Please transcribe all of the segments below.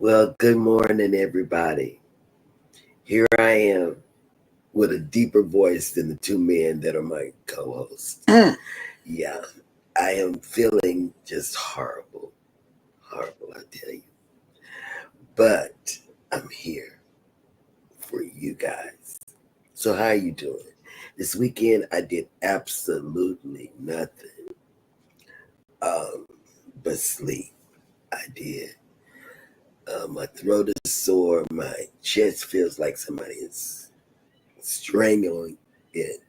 Well, good morning, everybody. Here I am with a deeper voice than the two men that are my co hosts. Mm. Yeah, I am feeling just horrible. Horrible, I tell you. But I'm here for you guys. So, how are you doing? This weekend, I did absolutely nothing um, but sleep. I did. My throat is sore. My chest feels like somebody is strangling it.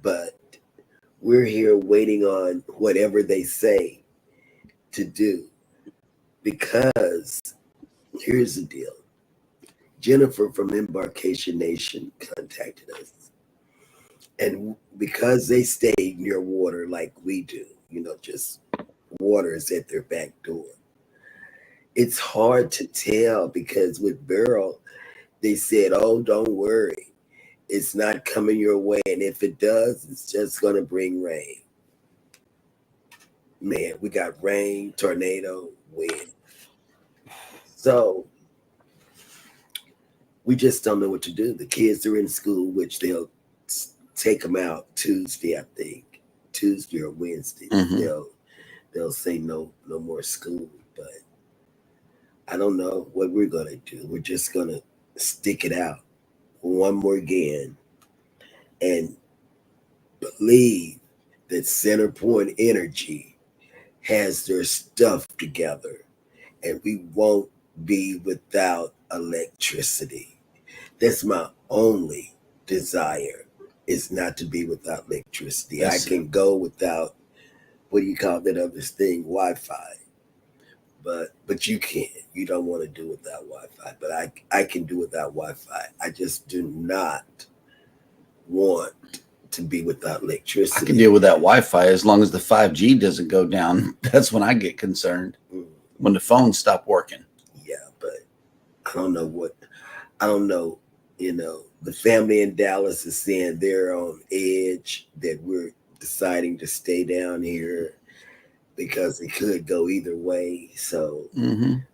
But we're here waiting on whatever they say to do because here's the deal. Jennifer from Embarkation Nation contacted us. And because they stay near water like we do, just water is at their back door. It's hard to tell because with Beryl, they said, oh, don't worry. It's not coming your way. And if it does, it's just going to bring rain. Man, we got rain, tornado, wind. So we just don't know what to do. The kids are in school, which they'll take them out Tuesday, I think, Tuesday or Wednesday. Mhm. They'll say no more school, but I don't know what we're gonna do. We're just gonna stick it out one more again and believe that Center Point Energy has their stuff together and we won't be without electricity. That's my only desire is not to be without electricity. I can go without what do you call that other thing, Wi-Fi. But you can't. You don't want to do without Wi-Fi. But I can do without Wi-Fi. I just do not want to be without electricity. I can deal with that Wi-Fi as long as the 5G doesn't go down. That's when I get concerned. When the phones stop working. Yeah, but I don't know. The family in Dallas is saying they're on edge that we're deciding to stay down here because it could go either way. So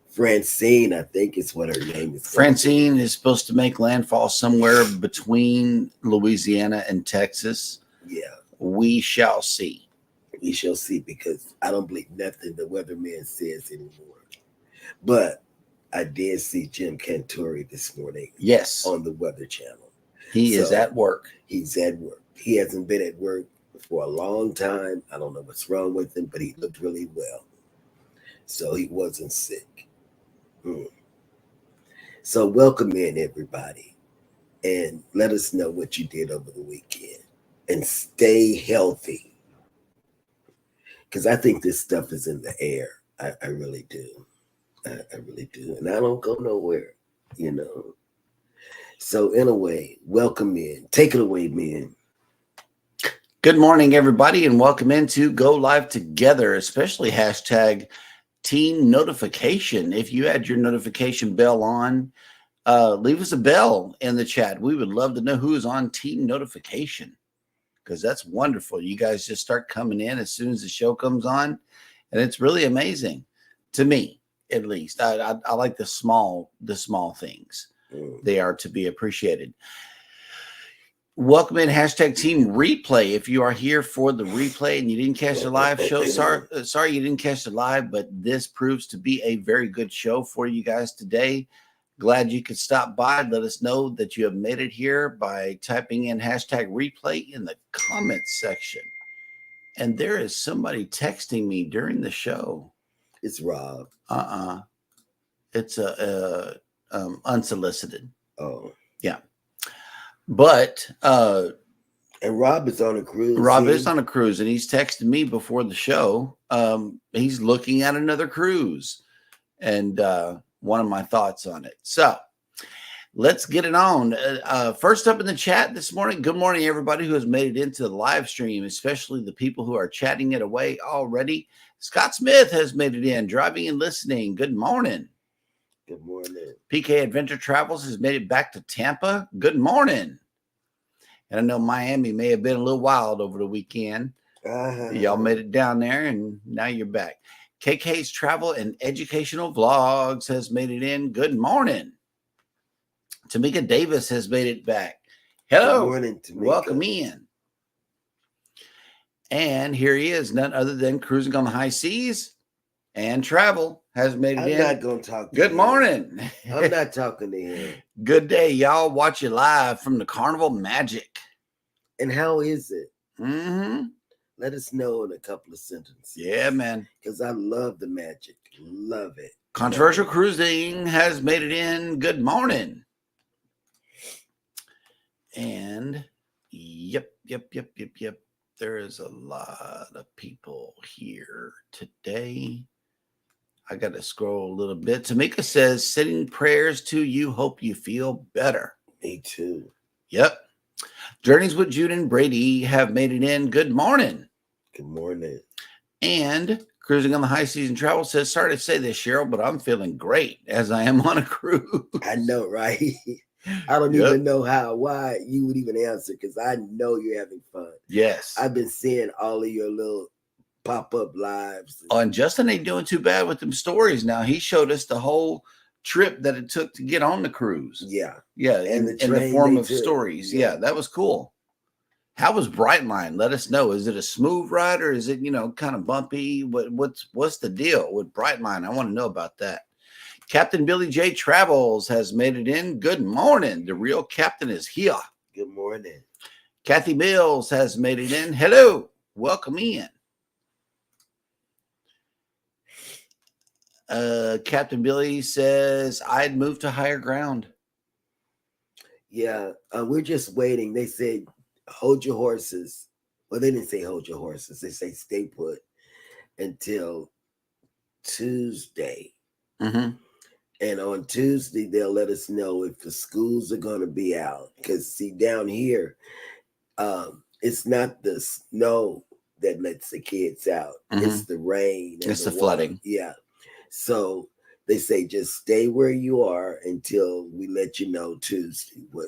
Francine, I think is what her name is. Francine is supposed to make landfall somewhere between Louisiana and Texas. Yeah. We shall see. We shall see because I don't believe nothing the weatherman says anymore. But I did see Jim Cantori this morning. Yes. On the Weather Channel. He is at work. He's at work. He hasn't been at work for a long time. I don't know what's wrong with him, but he looked really well. So he wasn't sick. So welcome in, everybody. And let us know what you did over the weekend. And stay healthy. Because I think this stuff is in the air. I really do. I really do. And I don't go nowhere, So in a way, welcome in. Take it away, men. Good morning, everybody, and welcome into Go Live Together, especially hashtag team notification. If you had your notification bell on, leave us a bell in the chat. We would love to know who is on team notification because that's wonderful. You guys just start coming in as soon as the show comes on, and it's really amazing to me, at least. I like the small things. They are to be appreciated. Welcome in hashtag team replay. If you are here for the replay and you didn't catch the live show, sorry you didn't catch the live, but this proves to be a very good show for you guys today. Glad you could stop by. Let us know that you have made it here by typing in hashtag replay in the comments section. And there is somebody texting me during the show. It's Rob. It's unsolicited. Oh. Yeah. But and Rob is on a cruise. Rob is on a cruise, and he's texted me before the show. He's looking at another cruise, and one of my thoughts on it. So let's get it on. First up in the chat this morning. Good morning, everybody who has made it into the live stream, especially the people who are chatting it away already. Scott Smith has made it in, driving and listening. Good morning. Good morning. PK Adventure Travels has made it back to Tampa. Good morning. And I know Miami may have been a little wild over the weekend. Y'all made it down there, and now you're back. KK's Travel and Educational Vlogs has made it in. Good morning. Tamika Davis has made it back. Hello. Good morning, Tamika. Welcome in. And here he is, none other than Cruising on the High Seas and Travel has made it in. I'm not going to talk to Good him. morning. I'm not talking to him. Good day, y'all. Watch you live from the Carnival Magic. And how is it? Mm-hmm. Let us know in a couple of sentences. Yeah, man. Because I love the magic. Love it. Controversial Cruising has made it in. Good morning. And yep. There is a lot of people here today. I got to scroll a little bit. Tamika says, sending prayers to you. Hope you feel better. Me too. Yep. Journeys with Jude and Brady have made it in. Good morning. Good morning. And Cruising on the High Season Travel says, sorry to say this, Cheryl, but I'm feeling great as I am on a cruise. I know, right? I don't even know why you would even answer because I know you're having fun. Yes. I've been seeing all of your little pop-up lives. Oh, and Justin ain't doing too bad with them stories now. He showed us the whole trip that it took to get on the cruise. Yeah. Yeah, And in the form of stories. Yeah, that was cool. How was Brightline? Let us know. Is it a smooth ride or is it, kind of bumpy? What's the deal with Brightline? I want to know about that. Captain Billy J. Travels has made it in. Good morning. The real captain is here. Good morning. Kathy Mills has made it in. Hello. Welcome in. Captain Billy says, I'd move to higher ground. Yeah, we're just waiting. They said, hold your horses. Well, they didn't say hold your horses. They say stay put until Tuesday. Mm-hmm. And on Tuesday, they'll let us know if the schools are going to be out. Because, see, down here, it's not the snow that lets the kids out. Mm-hmm. It's the rain. And it's the flooding. Yeah. So they say just stay where you are until we let you know Tuesday what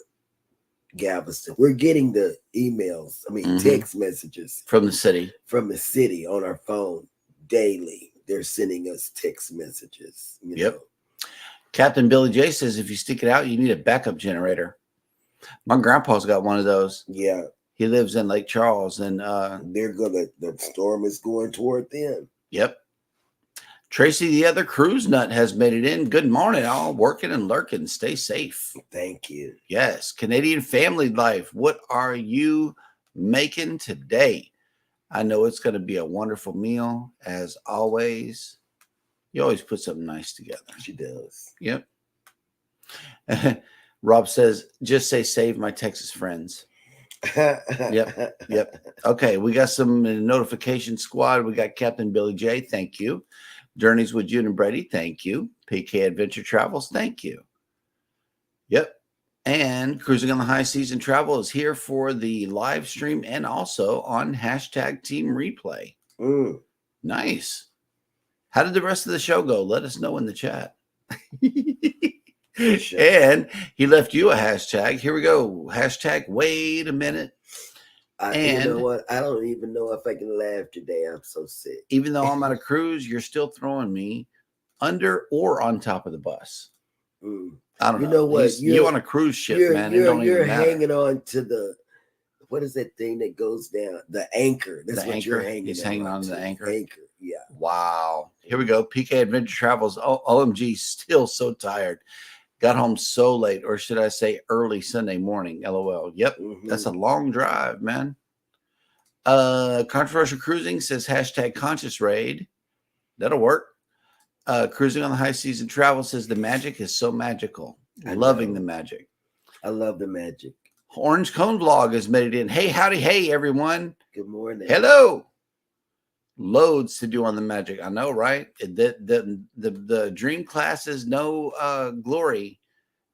Galveston. We're getting the emails, text messages from the city. From the city on our phone daily. They're sending us text messages. You know. Captain Billy J says if you stick it out, you need a backup generator. My grandpa's got one of those. Yeah. He lives in Lake Charles and the storm is going toward them. Yep. Tracy, the other cruise nut, has made it in. Good morning, all. Working and lurking. Stay safe. Thank you. Yes. Canadian family life. What are you making today? I know it's going to be a wonderful meal, as always. You always put something nice together. She does. Yep. Rob says, just say save my Texas friends. Yep. Okay, we got some notification squad. We got Captain Billy J. Thank you. Journeys with Jude and Brady. Thank you. PK Adventure Travels. Thank you. Yep. And Cruising on the High Season Travel is here for the live stream and also on hashtag Team Replay. Nice. How did the rest of the show go? Let us know in the chat. Sure. And he left you a hashtag. Here we go. Hashtag wait a minute. You know what? I don't even know if I can laugh today. I'm so sick. Even though I'm on a cruise, you're still throwing me under or on top of the bus. I don't know. You know what? You on a cruise ship, man. You're hanging on to the, what is that thing that goes down? The anchor. That's what you're hanging on. He's hanging on to the anchor. Anchor, yeah. Wow. Here we go. PK Adventure Travels. OMG, still so tired. Got home so late, or should I say early Sunday morning. LOL. Yep. That's a long drive, man. Controversial Cruising says hashtag conscious raid. That'll work. Cruising on the High Season Travel says the magic is so magical. Loving the magic. I love the magic. Orange Cone Vlog has made it in. Hey, howdy, hey, everyone. Good morning. Hello. Loads to do on the magic. I know, right? The dream class is no glory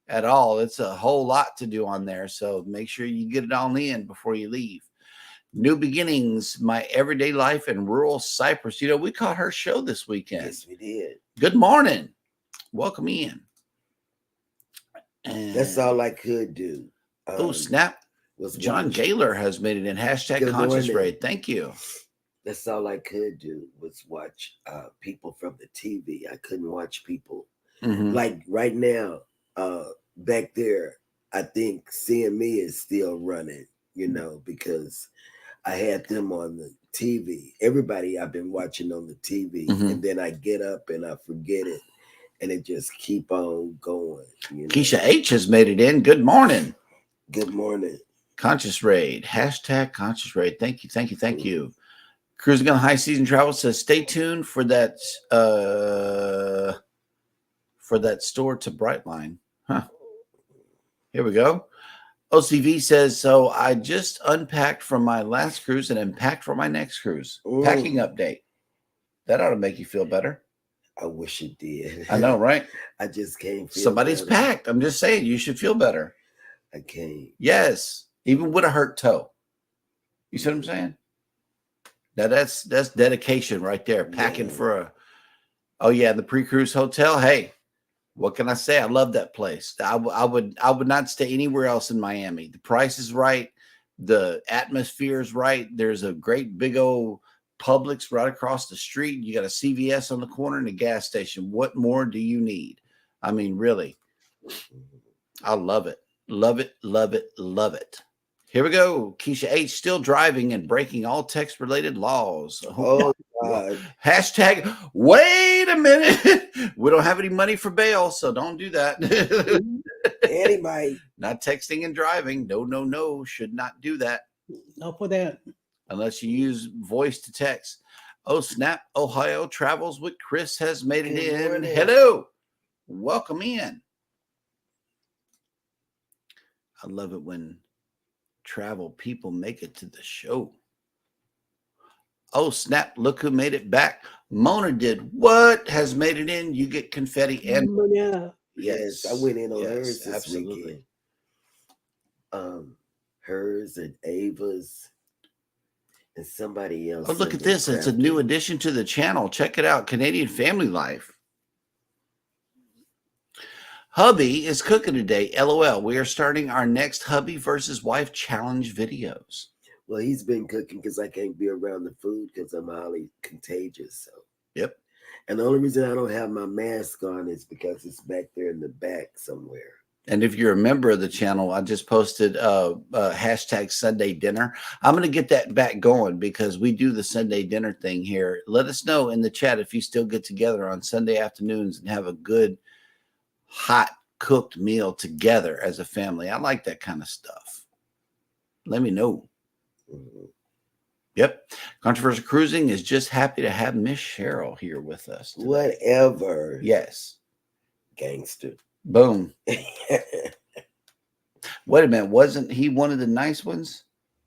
at all. It's a whole lot to do on there. So make sure you get it all in before you leave. New Beginnings, My Everyday Life in Rural Cyprus. We caught her show this weekend. Yes, we did. Good morning. Welcome in. And that's all I could do. Snap. John Gaylor has made it in hashtag conscious raid. Thank you. That's all I could do was watch people from the TV. I couldn't watch people Mm-hmm. like right now. Back there, I think Seeing Me is still running. Because I had them on the TV. Everybody I've been watching on the TV, Mm-hmm. and then I get up and I forget it, and it just keep on going. Keisha H has made it in. Good morning. Good morning. Conscious Raid. Hashtag Conscious Raid. Thank you. Thank you. Thank you. Cruising on High Season Travel says, stay tuned for that store to Brightline. Huh. Here we go. OCV says, so I just unpacked from my last cruise and am packed for my next cruise. Packing update. That ought to make you feel better. I wish it did. I know, right? I just can't feel Somebody's better. packed. I'm just saying, you should feel better. I can't. Yes. Even with a hurt toe. You see what I'm saying? Now that's dedication right there. Packing for the pre-cruise hotel. Hey, what can I say? I love that place. I would not stay anywhere else in Miami. The price is right. The atmosphere is right. There's a great big old Publix right across the street. You got a CVS on the corner and a gas station. What more do you need? I mean, really, I love it. Love it. Love it. Love it. Here we go. Keisha H still driving and breaking all text-related laws. Oh, God. Hashtag, wait a minute. We don't have any money for bail, so don't do that. Anybody. Not texting and driving. No. Should not do that. No for that. Unless you use voice to text. Oh, snap. Ohio Travels with Chris has made it Good in. morning. Hello. Welcome in. I love it when travel people make it to the show. Oh, snap. Look who made it back. Mona did what? Has made it in. You get confetti and yes, I went in on hers this absolutely. Weekend. Hers and Ava's and somebody else. Oh, look at this. It's a new addition to the channel. Check it out. Canadian Family Life. Hubby is cooking today. LOL. We are starting our next hubby versus wife challenge videos. Well, he's been cooking because I can't be around the food because I'm highly contagious. So. Yep. And the only reason I don't have my mask on is because it's back there in the back somewhere. And if you're a member of the channel, I just posted hashtag Sunday dinner. I'm going to get that back going because we do the Sunday dinner thing here. Let us know in the chat if you still get together on Sunday afternoons and have a good hot cooked meal together as a family. I like that kind of stuff. Let me know. Mm-hmm. Yep. Controversial Cruising is just happy to have Miss Cheryl here with us today. Whatever. Yes. Gangster. Boom. Wait a minute. Wasn't he one of the nice ones?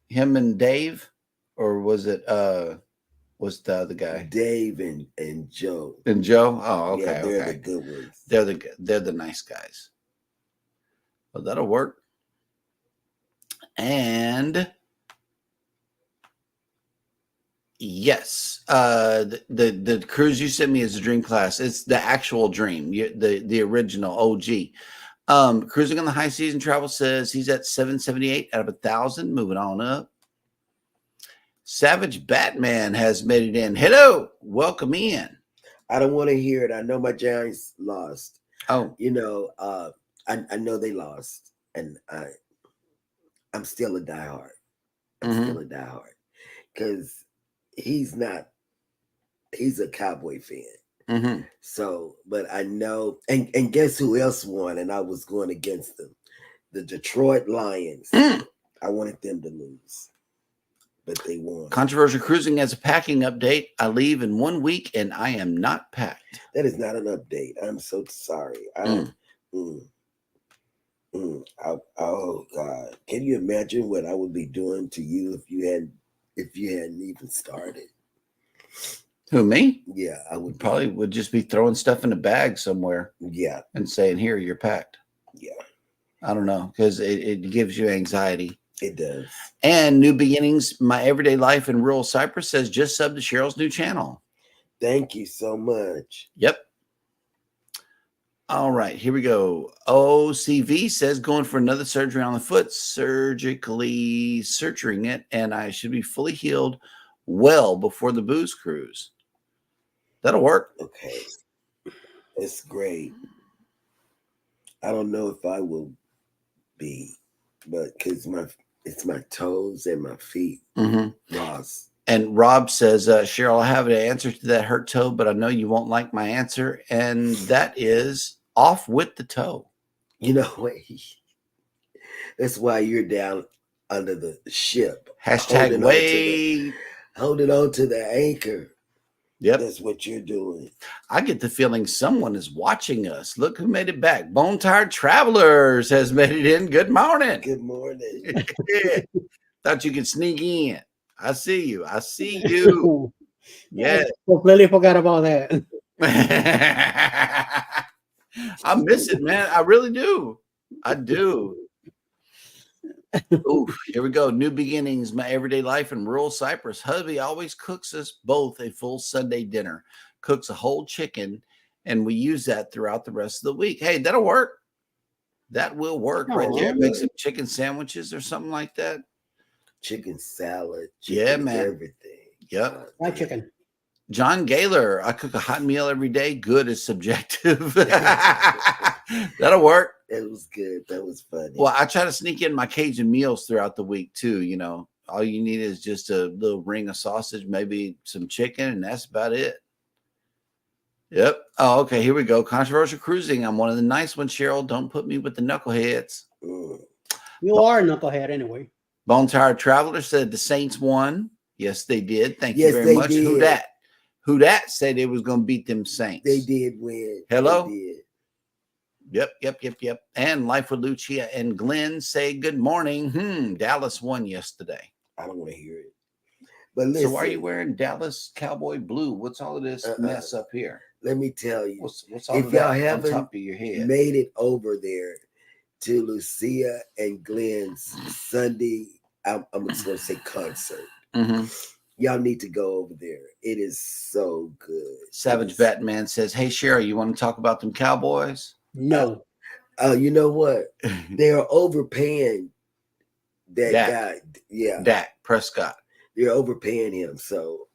Him and Dave? Or was it was the other guy? Dave and Joe. And Joe? Oh, okay. Yeah, they're okay. the good ones. They're the nice guys. Well, that'll work. And yes, the cruise you sent me is a dream class. It's the actual dream, the original OG. Cruising on the High Season Travel says he's at 778 out of 1,000. Moving on up. Savage Batman has made it in. Hello, welcome in. I don't want to hear it. I know my Giants lost. Oh, I know they lost, and I'm still a diehard. I'm still a diehard because he's a Cowboy fan. Mm-hmm. So, but I know, and guess who else won? And I was going against them, the Detroit Lions. I wanted them to lose, but they won. Controversial Cruising has a packing update. I leave in 1 week, and I am not packed. That is not an update. I'm so sorry. Oh God! Can you imagine what I would be doing to you if you hadn't even started? Who, me? Yeah, I would probably would just be throwing stuff in a bag somewhere. Yeah, and saying, "Here, you're packed." Yeah, I don't know because it gives you anxiety. It does. And New Beginnings, My Everyday Life in Rural Cyprus says just sub to Cheryl's new channel. Thank you so much. Yep. All right, here we go. OCV says going for another surgery on the foot, surgically suturing it, and I should be fully healed well before the booze cruise. That'll work. Okay. It's great. I don't know if I will be, but because it's my toes and my feet. Ross. And Rob says, Cheryl, I have an answer to that hurt toe, but I know you won't like my answer. And that is off with the toe. You know what? That's why you're down under the ship. Hashtag wait. Holding on to the anchor. Yep. That's what you're doing. I get the feeling someone is watching us. Look who made it back. Bone Tired Travelers has made it in. Good morning. Good morning. Thought you could sneak in. I see you. I see you. Yeah. I completely forgot about that. I miss it, man. I really do. I do. Ooh, here we go. New beginnings, my everyday life in rural Cyprus. Hubby always cooks us both a full Sunday dinner, cooks a whole chicken, and we use that throughout the rest of the week. Hey, that'll work. That will work right there. Make some chicken sandwiches or something like that. Chicken salad. Yeah, man. Everything. Yep. Fried chicken. John Gaylor, I cook a hot meal every day. Good is subjective. That'll work. It was good. That was funny. Well, I try to sneak in my Cajun meals throughout the week too. You know, all you need is just a little ring of sausage, maybe some chicken, and that's about it. Yep. Oh, okay. Here we go. Controversial cruising. I'm one of the nice ones, Cheryl. Don't put me with the knuckleheads. You are a knucklehead anyway. Bone Tired Traveler said the Saints won. Yes, they did. Thank you very much. Did. Who that? Who that said they was going to beat them Saints? They did win. Hello? They did. Yep. And Life with Lucia and Glenn say good morning. Dallas won yesterday. I don't want to hear it. But listen. So why are you wearing Dallas Cowboy blue? What's all of this mess up here? Let me tell you. What's all if of y'all that haven't on top of your head? made it over there to Lucia and Glenn's Sunday, I'm just going to say concert. Y'all need to go over there. It is so good. Savage Batman says, hey, Cheryl, you want to talk about them Cowboys? No. You know what? They are overpaying that guy. Yeah. Dak Prescott. They're overpaying him. So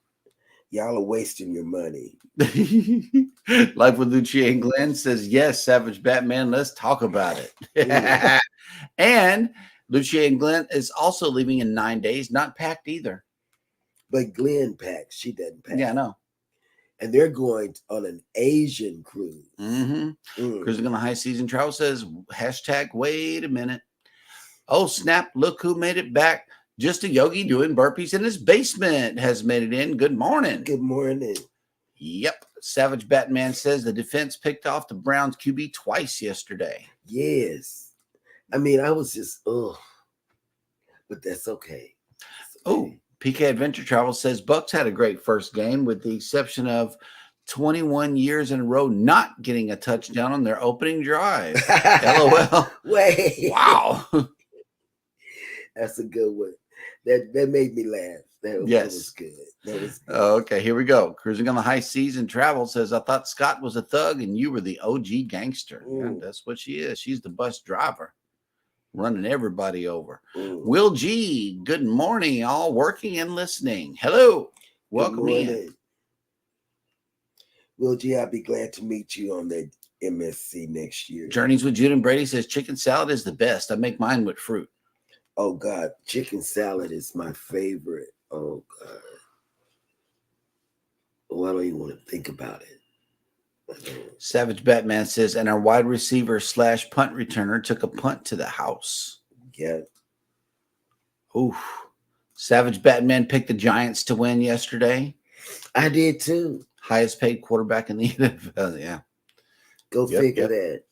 y'all are wasting your money. Life with Lucia and Glenn says, yes, Savage Batman, let's talk about it. And Lucia and Glenn is also leaving in 9 days, not packed either. But Glenn packs. She doesn't pack. Yeah, I know. And they're going on an Asian cruise. Cruising on the High Season Travel says, hashtag, wait a minute. Oh, snap. Look who made it back. Just a yogi doing burpees in his basement has made it in. Good morning. Good morning. Yep. Savage Batman says the defense picked off the Browns QB twice yesterday. Yes. I mean, I was just, but that's okay. Oh, PK Adventure Travel says Bucks had a great first game with the exception of 21 years in a row not getting a touchdown on their opening drive. LOL. Wait. Wow. That's a good one. That made me laugh. That was good. That was good. Okay, here we go. Cruising on the High Season Travel says, I thought Scott was a thug and you were the OG gangster. Yeah, that's what she is. She's the bus driver. Running everybody over. Will G, good morning, all working and listening. Hello. Welcome in. Will G, I'll be glad to meet you on the MSC next year. Journeys with Jude and Brady says chicken salad is the best. I make mine with fruit. Oh, God. Chicken salad is my favorite. Oh, God. Oh, I don't even want to think about it. Savage Batman says, and our wide receiver / punt returner took a punt to the house. Yeah. Oof. Savage Batman picked the Giants to win yesterday. I did too. Highest paid quarterback in the NFL. Yeah. Go figure that.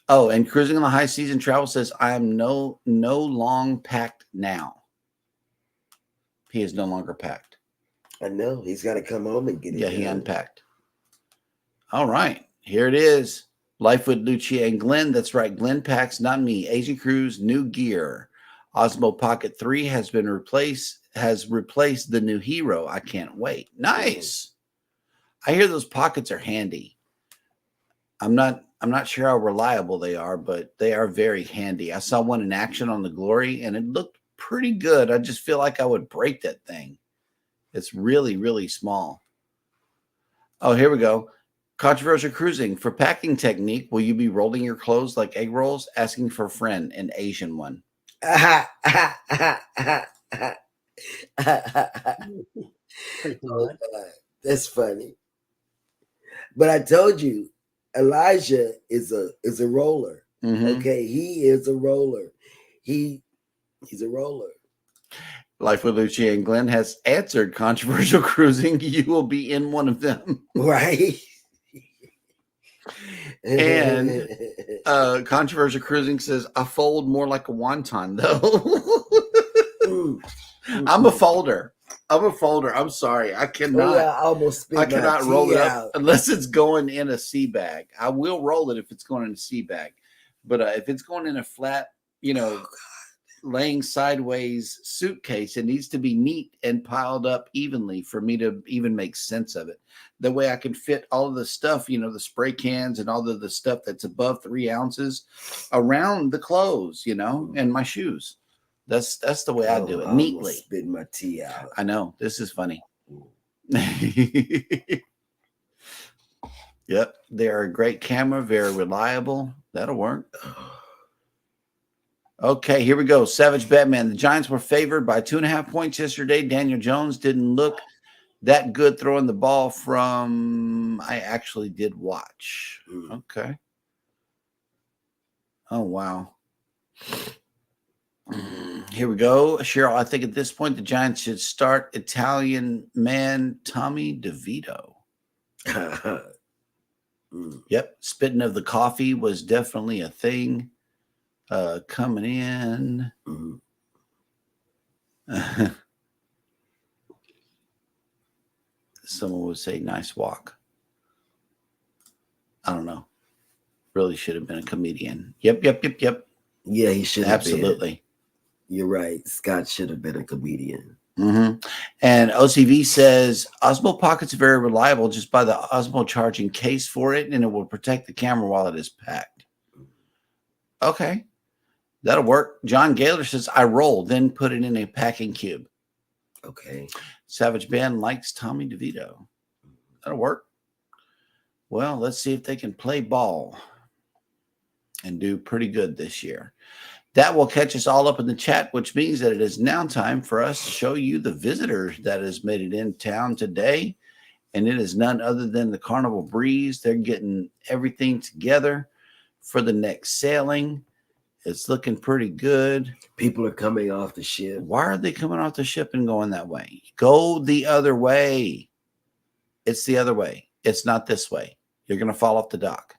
Oh, and Cruising on the High Season Travel says, I am no long packed now. He is no longer packed. I know. He's got to come home and get it. Yeah, he unpacked. All right. Here it is. Life with Lucia and Glenn. That's right. Glenn packs, not me. Asian Cruise, new gear. Osmo Pocket 3 has replaced the new Hero. I can't wait. Nice. I hear those pockets are handy. I'm not sure how reliable they are, but they are very handy. I saw one in action on the Glory, and it looked pretty good. I just feel like I would break that thing. It's really, really small. Oh, here we go. Controversial cruising. For packing technique, will you be rolling your clothes like egg rolls? Asking for a friend, an Asian one. Pretty Oh, much. God. That's funny. But I told you, Elijah is a roller. Mhm. Okay, he is a roller. He's a roller. Life with Lucia and Glenn has answered controversial cruising. You will be in one of them. Right? And controversial cruising says, I fold more like a wonton, though. I'm a folder. I'm sorry. I cannot. Oh, yeah, I almost spit I my cannot roll tea it up out. unless it's going in a sea bag. I will roll it if it's going in a sea bag. But if it's going in a flat, laying sideways suitcase, it needs to be neat and piled up evenly for me to even make sense of it. That way I can fit all of the stuff, the spray cans and all of the stuff that's above 3 ounces around the clothes, and my shoes. That's the way I do it, I neatly. almost spit my tea out. I know. This is funny. Yep. They are a great camera, very reliable. That'll work. Okay, here we go. Savage Batman. The Giants were favored by 2.5 points yesterday. Daniel Jones didn't look that good throwing the ball from. I actually did watch. Okay. Oh, wow. Here we go. Cheryl, I think at this point the Giants should start Italian man Tommy DeVito. Yep. Spitting of the coffee was definitely a thing. Coming in. Someone would say nice walk. I don't know. Really should have been a comedian. Yep. Yeah, he should have been. Absolutely. You're right. Scott should have been a comedian. And OCV says Osmo Pocket's very reliable. Just buy the Osmo charging case for it, and it will protect the camera while it is packed. Okay. That'll work. John Gaylor says, I roll, then put it in a packing cube. Okay. Savage Ben likes Tommy DeVito. That'll work. Well, let's see if they can play ball and do pretty good this year. That will catch us all up in the chat, which means that it is now time for us to show you the visitors that has made it in town today. And it is none other than the Carnival Breeze. They're getting everything together for the next sailing. It's looking pretty good. People are coming off the ship. Why are they coming off the ship and going that way? Go the other way. It's the other way. It's not this way. You're going to fall off the dock.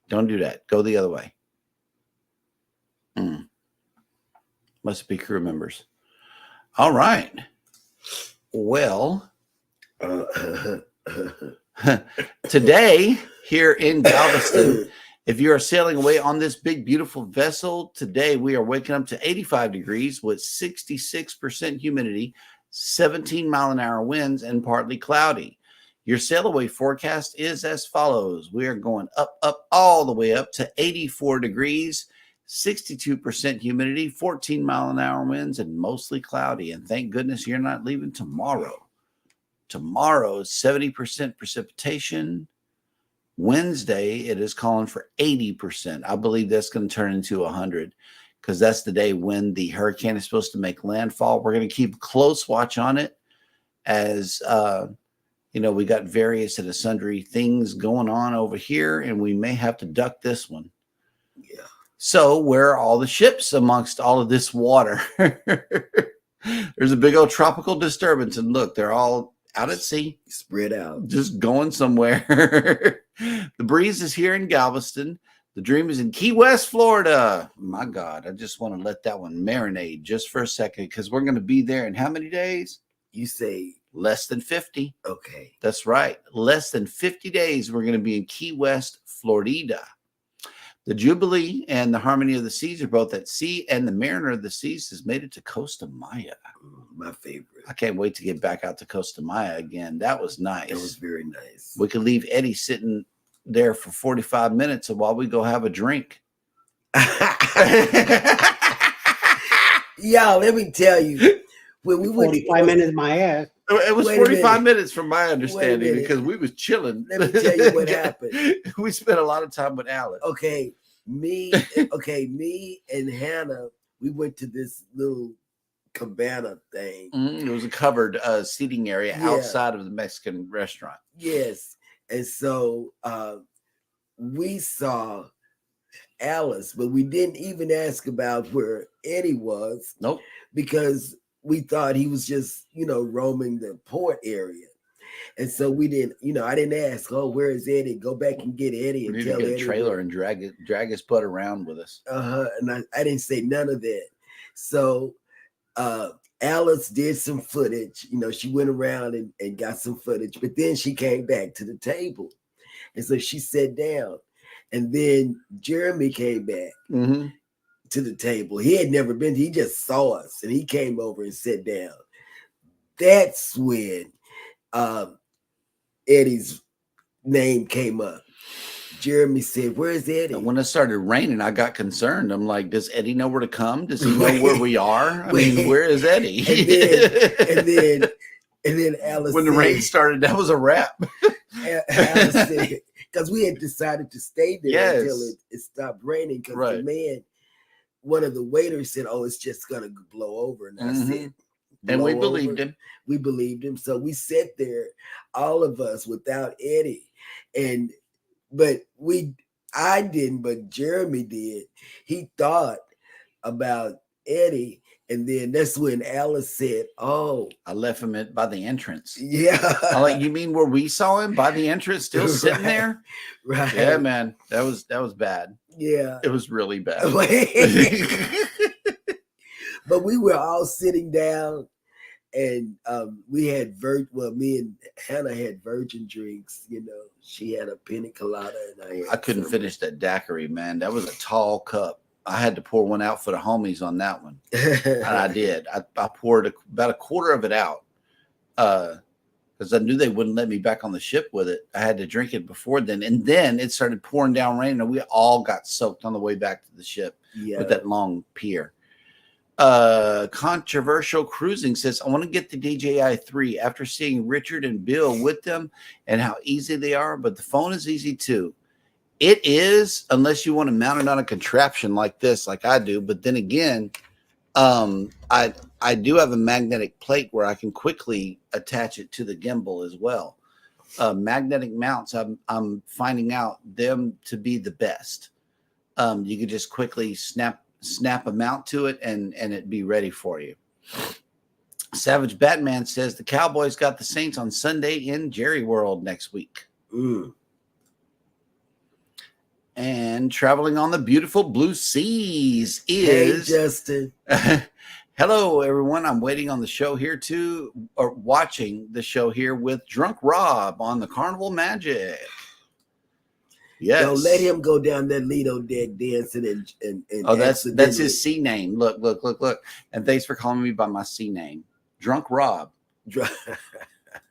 Don't do that. Go the other way. Must be crew members. All right. Well, today here in Galveston, if you are sailing away on this big, beautiful vessel, today we are waking up to 85 degrees with 66% humidity, 17-mile-an-hour winds, and partly cloudy. Your sail away forecast is as follows. We are going up, all the way up to 84 degrees, 62% humidity, 14-mile-an-hour winds, and mostly cloudy. And thank goodness you're not leaving tomorrow. Tomorrow is 70% precipitation. Wednesday, it is calling for 80%. I believe that's going to turn into 100 because that's the day when the hurricane is supposed to make landfall. We're going to keep close watch on it as, we got various and sundry things going on over here, and we may have to duck this one. Yeah. So where are all the ships amongst all of this water? There's a big old tropical disturbance, and look, they're all out at sea, spread out, just going somewhere. The Breeze is here in Galveston. The Dream is in Key West, Florida. My God, I just want to let that one marinate just for a second because we're going to be there in how many days? You say less than 50. Okay. That's right. Less than 50 days, we're going to be in Key West, Florida. The Jubilee and the Harmony of the Seas are both at sea, and the Mariner of the Seas has made it to Costa Maya. My favorite. I can't wait to get back out to Costa Maya again. That was nice. It was very nice. We could leave Eddie sitting there for 45 minutes while we go have a drink. Y'all, let me tell you, when we went 45 minutes my ass. It was Wait a 45 minute. minutes from my understanding minute. because we was chilling. Let me tell you what happened. We spent a lot of time with Alice. Okay, me and Hannah, we went to this little cabana thing. It was a covered seating area Yeah. outside of the Mexican restaurant. Yes. And so we saw Alice, but we didn't even ask about where Eddie was. Nope. Because we thought he was just, roaming the port area. And so we didn't, I didn't ask, oh, where is Eddie? Go back and get Eddie and We need tell to get Eddie. a trailer and drag his butt around with us. And I didn't say none of that. So Alice did some footage. She went around and got some footage, but then she came back to the table. And so she sat down. And then Jeremy came back to the table. He had never been, he just saw us and he came over and sat down. That's when Eddie's name came up. Jeremy said, "Where's Eddie?" And when it started raining, I got concerned. I'm like, does Eddie know where to come? Does he know where we are? I mean, where is Eddie? And then Alice when the rain started, that was a wrap. Alice said, because we had decided to stay there until it stopped raining. Because the man, one of the waiters said, "Oh, it's just gonna blow over," and I said, and we believed him. We believed him. So we sat there, all of us, without Eddie, but I didn't, but Jeremy did. He thought about Eddie. And then that's when Alice said, "Oh, I left him by the entrance." Yeah. I'm like, you mean where we saw him by the entrance, still sitting there? Right. Yeah, man. That was bad. Yeah. It was really bad. But we were all sitting down and we had me and Hannah had virgin drinks, She had a pina colada and I couldn't finish that daiquiri, man. That was a tall cup. I had to pour one out for the homies on that one. And I did. I poured about a quarter of it out because I knew they wouldn't let me back on the ship with it. I had to drink it before then. And then it started pouring down rain and we all got soaked on the way back to the ship with that long pier. Controversial Cruising says, I want to get the DJI 3 after seeing Richard and Bill with them and how easy they are, but the phone is easy too. It is, unless you want to mount it on a contraption like this, like I do. But then again, I do have a magnetic plate where I can quickly attach it to the gimbal as well. Magnetic mounts, I'm finding out them to be the best. You could just quickly snap a mount to it and it be ready for you. Savage Batman says the Cowboys got the Saints on Sunday in Jerry World next week. And traveling on the beautiful blue seas is Hey, Justin. Hello, everyone. I'm waiting on the show here or watching the show here with Drunk Rob on the Carnival Magic. Yes. Don't let him go down that Lido deck dancing and oh, that's his C name. Look. And thanks for calling me by my C name. Drunk Rob.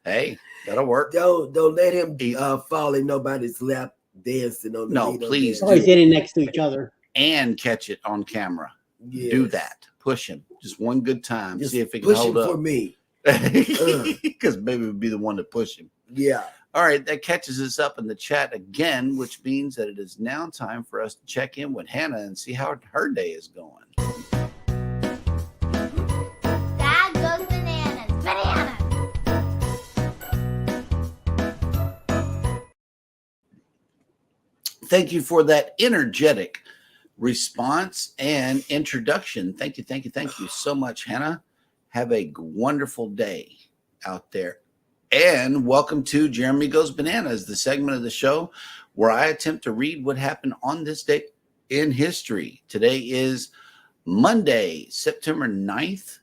Hey, that'll work. Don't let him fall in nobody's lap dancing on the Lido please deck. Always sitting next to each other. And catch it on camera. Yes. Do that. Push him. Just one good time. Just see if it can hold up. for me. Because maybe it would be the one to push him. Yeah. All right, that catches us up in the chat again, which means that it is now time for us to check in with Hannah and see how her day is going. Dad goes bananas. Banana. Thank you for that energetic response and introduction. Thank you so much, Hannah. Have a wonderful day out there. And welcome to Jeremy Goes Bananas, the segment of the show where I attempt to read what happened on this day in history. Today is Monday, September 9th.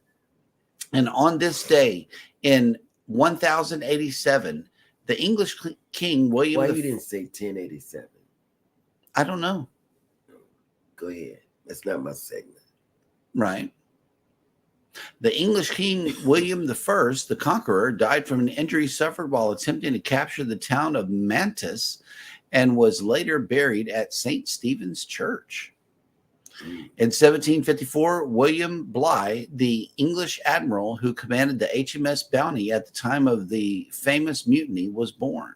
And on this day in 1087, the English King William... Why you didn't say 1087? I don't know. Go ahead. That's not my segment. Right. The English King William I, the Conqueror, died from an injury suffered while attempting to capture the town of Mantus and was later buried at St. Stephen's Church. In 1754, William Bligh, the English admiral who commanded the HMS Bounty at the time of the famous mutiny, was born.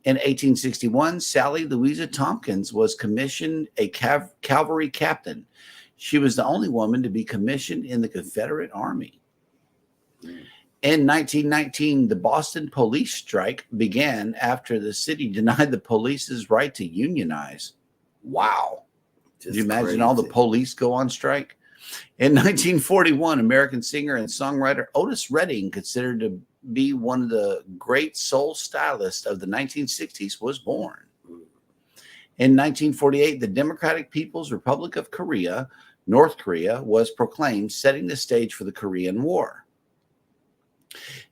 In 1861, Sally Louisa Tompkins was commissioned a cavalry captain. She was the only woman to be commissioned in the Confederate Army. In 1919, the Boston police strike began after the city denied the police's right to unionize. Wow. Can you imagine all the police go on strike? In 1941, American singer and songwriter Otis Redding, considered to be one of the great soul stylists of the 1960s, was born. In 1948, the Democratic People's Republic of Korea, North Korea, was proclaimed, setting the stage for the Korean War.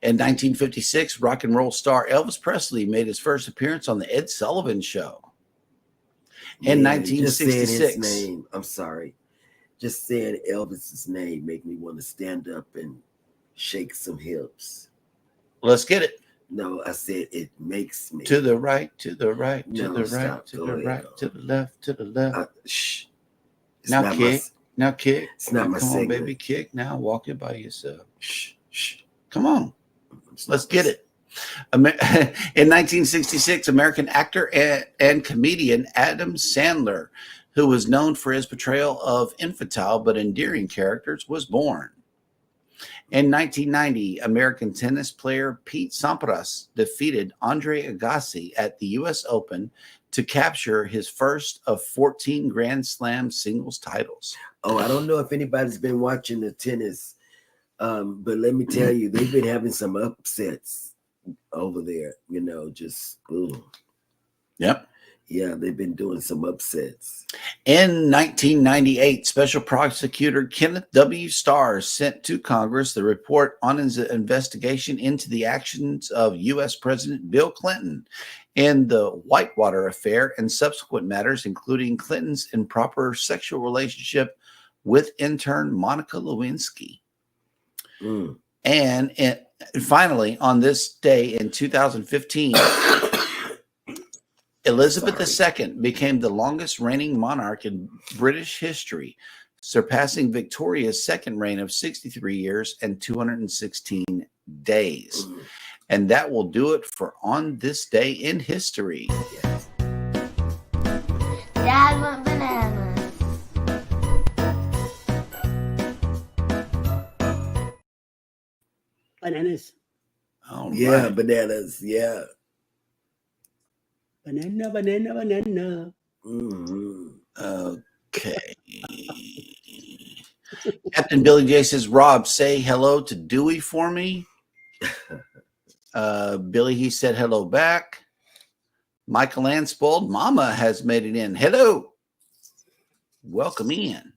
In 1956, rock and roll star Elvis Presley made his first appearance on the Ed Sullivan Show. In 1966, just saying his name, I'm sorry. Just saying Elvis's name make me want to stand up and shake some hips. Let's get it. No, I said it makes me. To the right, to the right, to No, the stop. right, to Go the ahead, right, go. to the left, to the left. Shh. It's Now not kick, now kick. It's not my Come on, segment. baby, kick. Now walk it by yourself. Shh, shh. Come on, It's let's not get my- it. In 1966, American actor and comedian Adam Sandler, who was known for his portrayal of infantile but endearing characters, was born. In 1990, American tennis player Pete Sampras defeated Andre Agassi at the U.S. Open to capture his first of 14 Grand Slam singles titles. Oh, I don't know if anybody's been watching the tennis, but let me tell you, they've been having some upsets over there. You know, just Yep. yeah, they've been doing some upsets. In 1998, Special Prosecutor Kenneth W. Starr sent to Congress the report on his investigation into the actions of U.S. President Bill Clinton in the Whitewater affair and subsequent matters, including Clinton's improper sexual relationship with intern Monica Lewinsky. And finally, on this day in 2015, Elizabeth II became the longest reigning monarch in British history, surpassing Victoria's second reign of 63 years and 216 days. And that will do it for On This Day in History. Dad went bananas. Bananas. All Yeah, right. bananas. Yeah. Banana, banana, banana. Okay. Captain Billy J says, Rob, say hello to Dewey for me. Billy, he said hello back. Michael Anspold, Mama has made it in. Hello. Welcome in.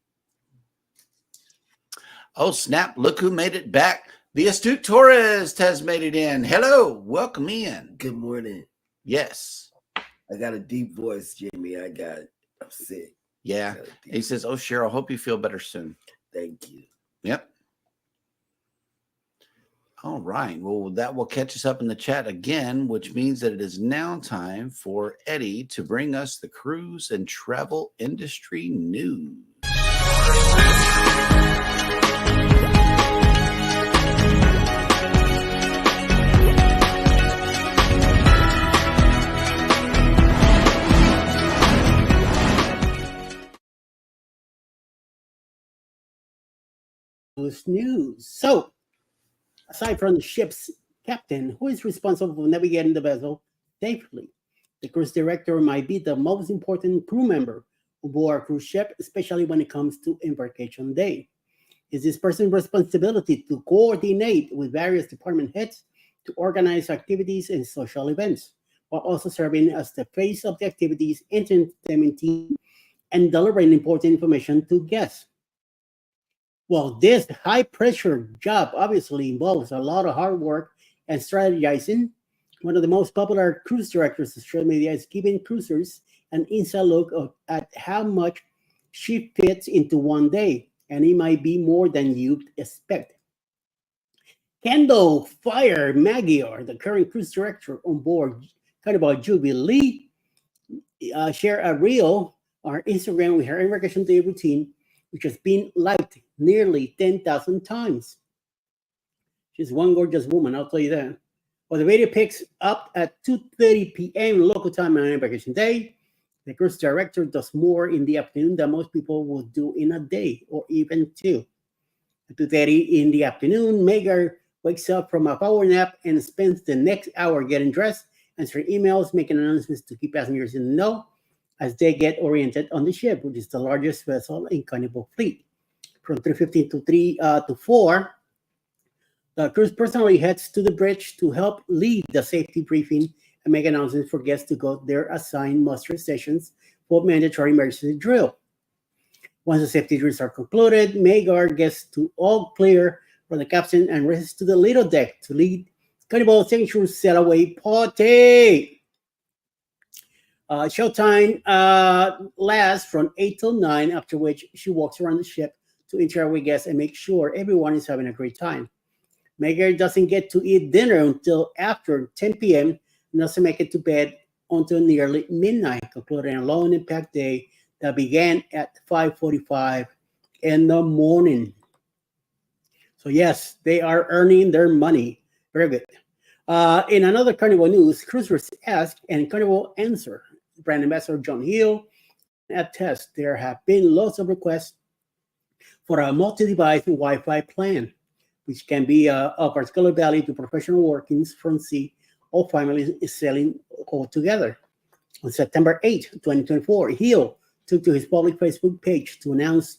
Oh, snap. Look who made it back. The Astute Tourist has made it in. Hello. Welcome in. Good morning. Yes. I got a deep voice, Jamie. I'm sick. Yeah. Got a deep- He says, oh, Cheryl, hope you feel better soon. Thank you. Yep. All right. Well, that will catch us up in the chat again, which means that it is now time for Eddie to bring us the cruise and travel industry news. News. So, aside from the ship's captain, who is responsible for navigating the vessel safely, the cruise director might be the most important crew member aboard a cruise ship, especially when it comes to embarkation day. It's this person's responsibility to coordinate with various department heads to organize activities and social events, while also serving as the face of the activities, entertainment team, and delivering important information to guests. Well, this high-pressure job obviously involves a lot of hard work and strategizing. One of the most popular cruise directors in social media is giving cruisers an inside look at how much she fits into one day, and it might be more than you'd expect. Kendall Fire Magyar, the current cruise director on board Carnival Jubilee, shared a reel our Instagram with her Vacation Day routine, which has been liked nearly 10,000 times. She's one gorgeous woman, I'll tell you that. Well, the video picks up at 2:30 p.m. local time on Vacation Day. The cruise director does more in the afternoon than most people would do in a day or even two. At 2:30 in the afternoon, Megar wakes up from a power nap and spends the next hour getting dressed, answering emails, making announcements to keep passengers in the know as they get oriented on the ship, which is the largest vessel in Carnival fleet. From 3:15 to 4, the cruise personally heads to the bridge to help lead the safety briefing and make announcements for guests to go to their assigned muster stations for mandatory emergency drill. Once the safety drills are concluded, Megar gets to all clear from the captain and races to the little deck to lead Carnival Signature Sail Away Party. Showtime lasts from 8 till 9, after which she walks around the ship to interact with guests and make sure everyone is having a great time. Megar doesn't get to eat dinner until after 10 p.m. and doesn't make it to bed until nearly midnight, concluding a long and packed day that began at 5:45 in the morning. So yes, they are earning their money. Very good. In another Carnival news, cruisers ask and Carnival answer. Brand Ambassador John Hill attests there have been lots of requests for a multi-device Wi-Fi plan, which can be of particular value to professional workings from sea or families sailing all together. On September 8, 2024, Hill took to his public Facebook page to announce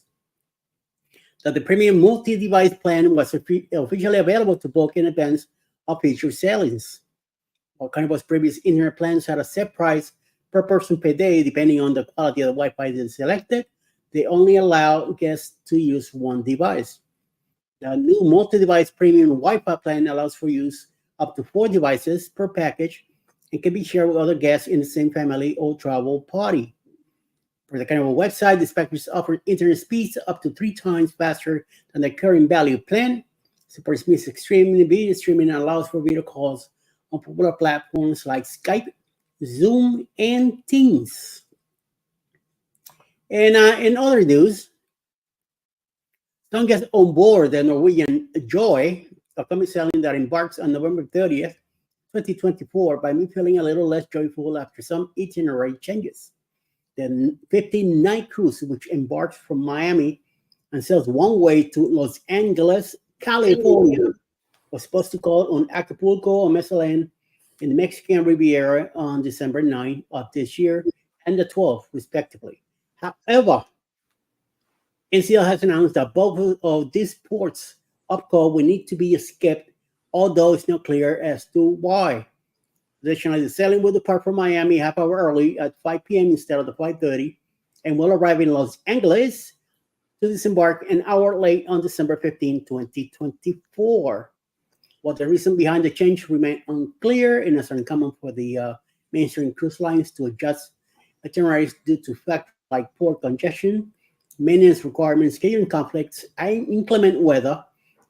that the premium multi-device plan was officially available to book in advance of future sailings. While Carnival's previous internet plans had a set price per person per day, depending on the quality of the Wi-Fi they selected, they only allow guests to use one device. The new multi-device premium Wi-Fi plan allows for use up to 4 devices per package and can be shared with other guests in the same family or travel party. For the Carnival website, this package offers internet speeds up to 3 times faster than the current value plan. Supports music streaming, video streaming, and allows for video calls on popular platforms like Skype, Zoom, and Teams. And in other news, some guests on board the Norwegian Joy, a comic sailing that embarks on November 30th, 2024, by me feeling a little less joyful after some itinerary changes. The 15-night cruise, which embarks from Miami and sails one way to Los Angeles, California, was supposed to call on Acapulco and Mesalén in the Mexican Riviera on December 9th of this year and the 12th, respectively. However, NCL has announced that both of these ports of call will need to be skipped, although it's not clear as to why. Additionally, the sailing will depart from Miami half hour early at 5 p.m. instead of the 5:30 and will arrive in Los Angeles to disembark an hour late on December 15, 2024. While the reason behind the change remains unclear, and it's uncommon for the mainstream cruise lines to adjust itineraries due to factors like port congestion, maintenance requirements, scheduling conflicts, and inclement weather,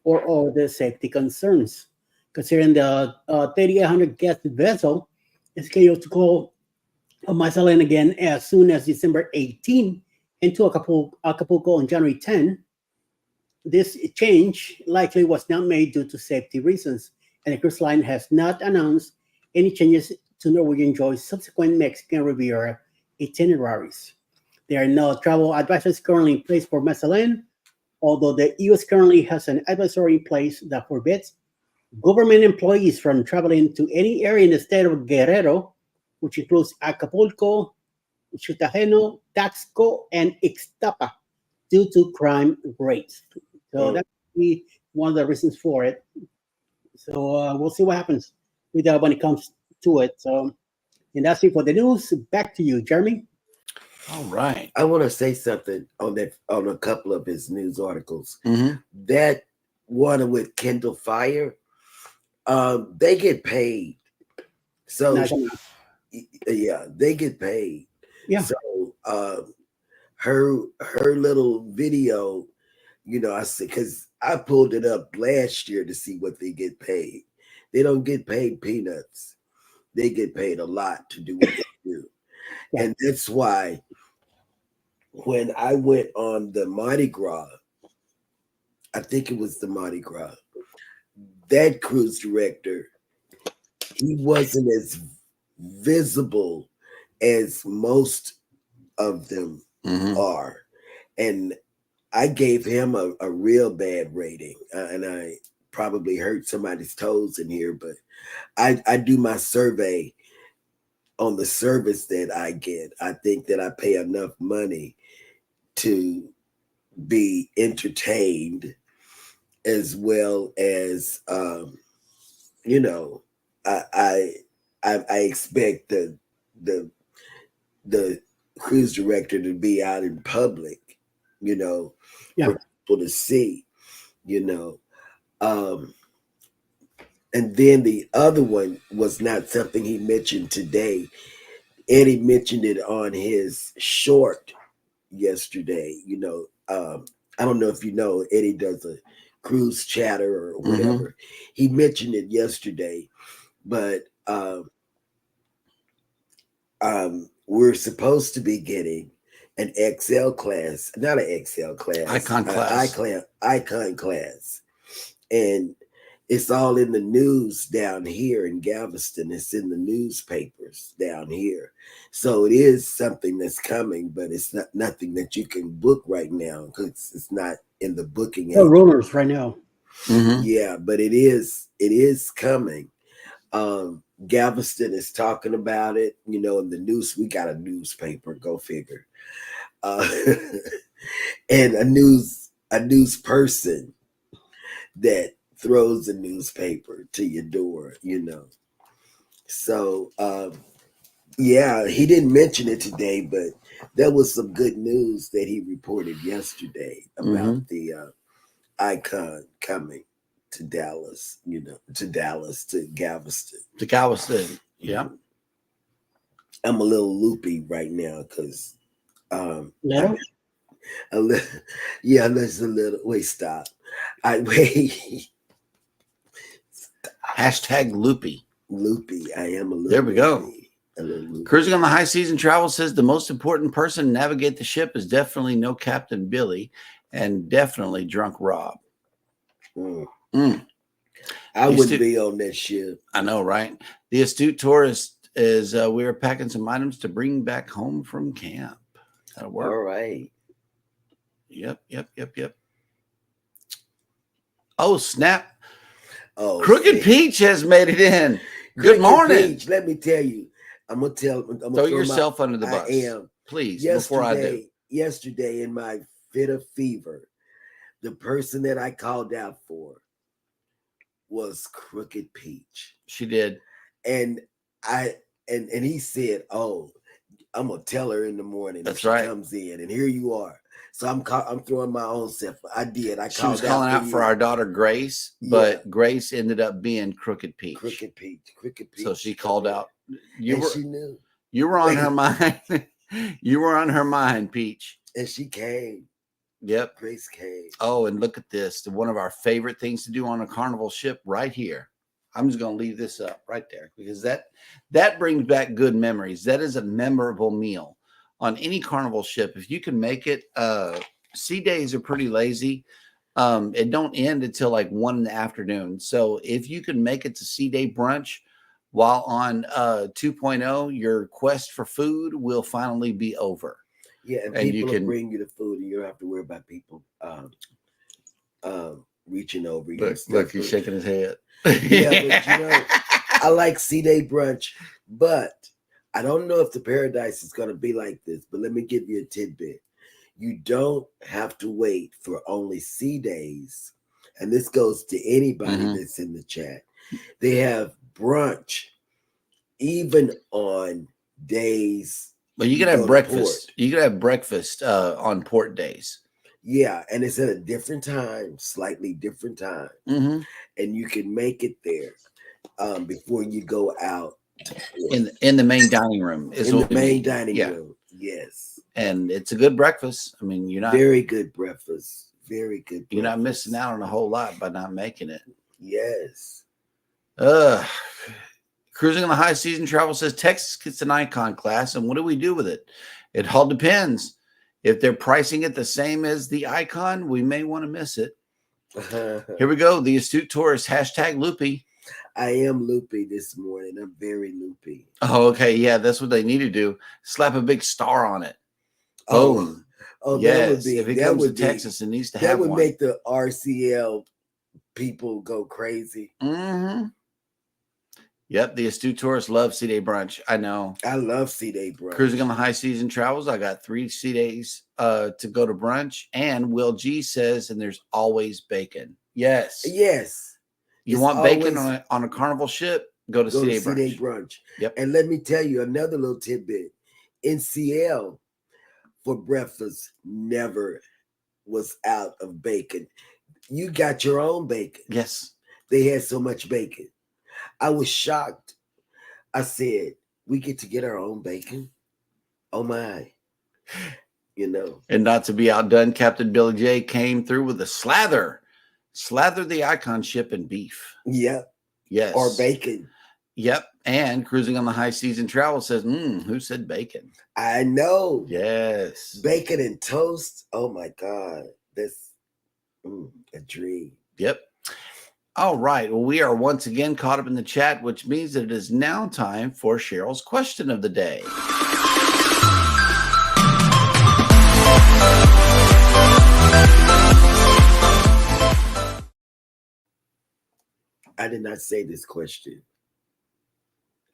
or the safety concerns. Considering the 3,800 guest vessel is scheduled to call on Mazatlán again as soon as December 18 and to Acapulco on January 10, this change likely was not made due to safety reasons, and the cruise line has not announced any changes to Norwegian Joy's subsequent Mexican Riviera itineraries. There are no travel advisories currently in place for Mazatlán, although the U.S. currently has an advisory in place that forbids government employees from traveling to any area in the state of Guerrero, which includes Acapulco, Chutajeno, Taxco, and Ixtapa, due to crime rates. So that's one of the reasons for it. So we'll see what happens with that when it comes to it. So, and that's it for the news. Back to you, Jeremy. All right. I want to say something on a couple of his news articles. Mm-hmm. That one with Kindle Fire, they get paid. So yeah, they get paid. Yeah. So her little video, I said, because I pulled it up last year to see what they get paid. They don't get paid peanuts. They get paid a lot to do what they do. Yeah. And that's why when I went on the Mardi Gras, I think it was the Mardi Gras, that cruise director, he wasn't as visible as most of them are. And I gave him a real bad rating. And I probably hurt somebody's toes in here, but I do my survey on the service that I get. I think that I pay enough money to be entertained, as well as you know, I expect the cruise director to be out in public, you know, for people to see, you know. And then the other one was not something he mentioned today. Eddie mentioned it on his short yesterday. You know, I don't know if you know, Eddie does a cruise chatter or whatever. He mentioned it yesterday, but we're supposed to be getting an XL class, not an XL class, icon class, and it's all in the news down here in Galveston. It's in the newspapers down here. So it is something that's coming, but it's not nothing that you can book right now because it's not in the booking. No rumors right now. Yeah, but it is coming. Galveston is talking about it, you know, in the news. We got a newspaper, go figure. And a news person that throws a newspaper to your door, you know. So yeah, he didn't mention it today, but there was some good news that he reported yesterday about the icon coming to Dallas, you know, to Galveston. To Galveston, yeah. I'm a little loopy right now because Yeah, there's a little. Wait, stop. Wait. Hashtag loopy. Loopy. I am a little. There we go. A little loopy. Cruising on the High Season Travel says the most important person to navigate the ship is definitely no Captain Billy and definitely Drunk Rob. I wouldn't be on that ship. I know, right? The astute tourist is we are packing some items to bring back home from camp. That'll work. All right. Yep. Oh, snap. Oh, Crooked Peach has made it in. Good morning. Peach, let me tell you. I'm gonna throw yourself under the bus. I am. Please, before I do. Yesterday, in my fit of fever, the person that I called out for was Crooked Peach. She did. And he said, "Oh, I'm gonna tell her in the morning." That's if she right. Comes in, and here you are. So I'm throwing my own self. I did. She was calling out for our daughter Grace, but Grace ended up being Crooked Peach. Crooked Peach. So she called out. She knew. You were on her mind. You were on her mind, Peach. And she came. Yep. Grace came. Oh, and look at this. One of our favorite things to do on a Carnival ship right here. I'm just going to leave this up right there because that brings back good memories. That is a memorable meal on any Carnival ship. If you can make it, sea days are pretty lazy. It don't end until like 1 in the afternoon. So if you can make it to sea day brunch while on 2.0, your quest for food will finally be over. Yeah, and people will bring you the food, and you don't have to worry about people reaching over you. Look, he's shaking his head. Yeah, but you know, I like sea day brunch, but I don't know if the Paradise is going to be like this. But let me give you a tidbit. You don't have to wait for only sea days, and this goes to anybody that's in the chat. They have brunch even on days. But you can have breakfast. You can have breakfast on port days. Yeah, and it's at a different time, slightly different time, and you can make it there before you go out in the main dining room. Dining room, yes. And it's a good breakfast. I mean, you're not very good breakfast. Very good. You're not missing out on a whole lot by not making it. Yes. Cruising on the High Season Travel says Texas gets an icon class, and what do we do with it? It all depends. If they're pricing it the same as the icon, we may want to miss it. Here we go. The astute tourist, hashtag loopy. I am loopy this morning. I'm very loopy. Oh, okay. Yeah, that's what they need to do. Slap a big star on it. Boom. Oh, Yes. that would be. If it that comes would to be, Texas, it needs to that have would one. make the RCL people go crazy. Mm-hmm. Yep, the astute tourist loves C-Day brunch. I know. I love C-Day brunch. Cruising on the high season travels. I got 3 C-Days to go to brunch. And Will G says, and there's always bacon. Yes. Yes. You It's want bacon always- on a Carnival ship? Go to C-Day C-Day brunch. brunch. Yep. And let me tell you another little tidbit. NCL for breakfast never was out of bacon. You got your own bacon. Yes. They had so much bacon. I was shocked. I said, we get to get our own bacon? Oh my. You know. And not to be outdone, Captain Billy J came through with a slather. Slather the icon ship in beef. Yep. Yes. Or bacon. Yep. And cruising on the high season travel says, who said bacon? I know. Yes. Bacon and toast. Oh my God. That's a dream. Yep. All right. Well, we are once again caught up in the chat, which means that it is now time for Cheryl's question of the day. I did not say this question.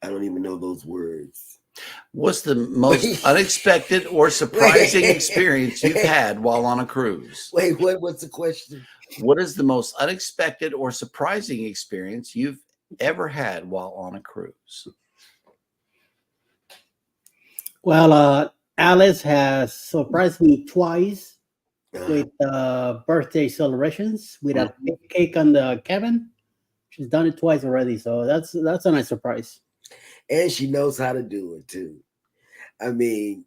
I don't even know those words. What's the most unexpected or surprising experience you've had while on a cruise? Wait, what's the question? What is the most unexpected or surprising experience you've ever had while on a cruise? Well, Alice has surprised me twice with birthday celebrations with a big cake on the cabin. She's done it twice already, so that's a nice surprise. And she knows how to do it too. I mean,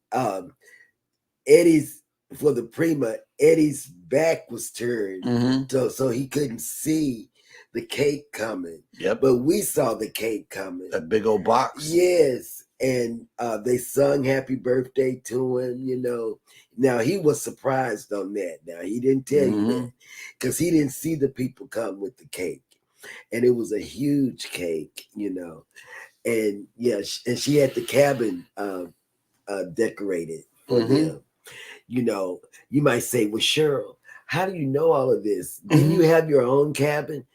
Eddie's for the Prima, Eddie's back was turned so he couldn't see the cake coming. Yep. But we saw the cake coming. A big old box. Yes. And they sung happy birthday to him, you know. Now he was surprised on that. Now he didn't tell you that because he didn't see the people come with the cake. And it was a huge cake, you know. And yeah, and she had the cabin decorated for them. You know, you might say, well, Cheryl, how do you know all of this? Didn't you have your own cabin?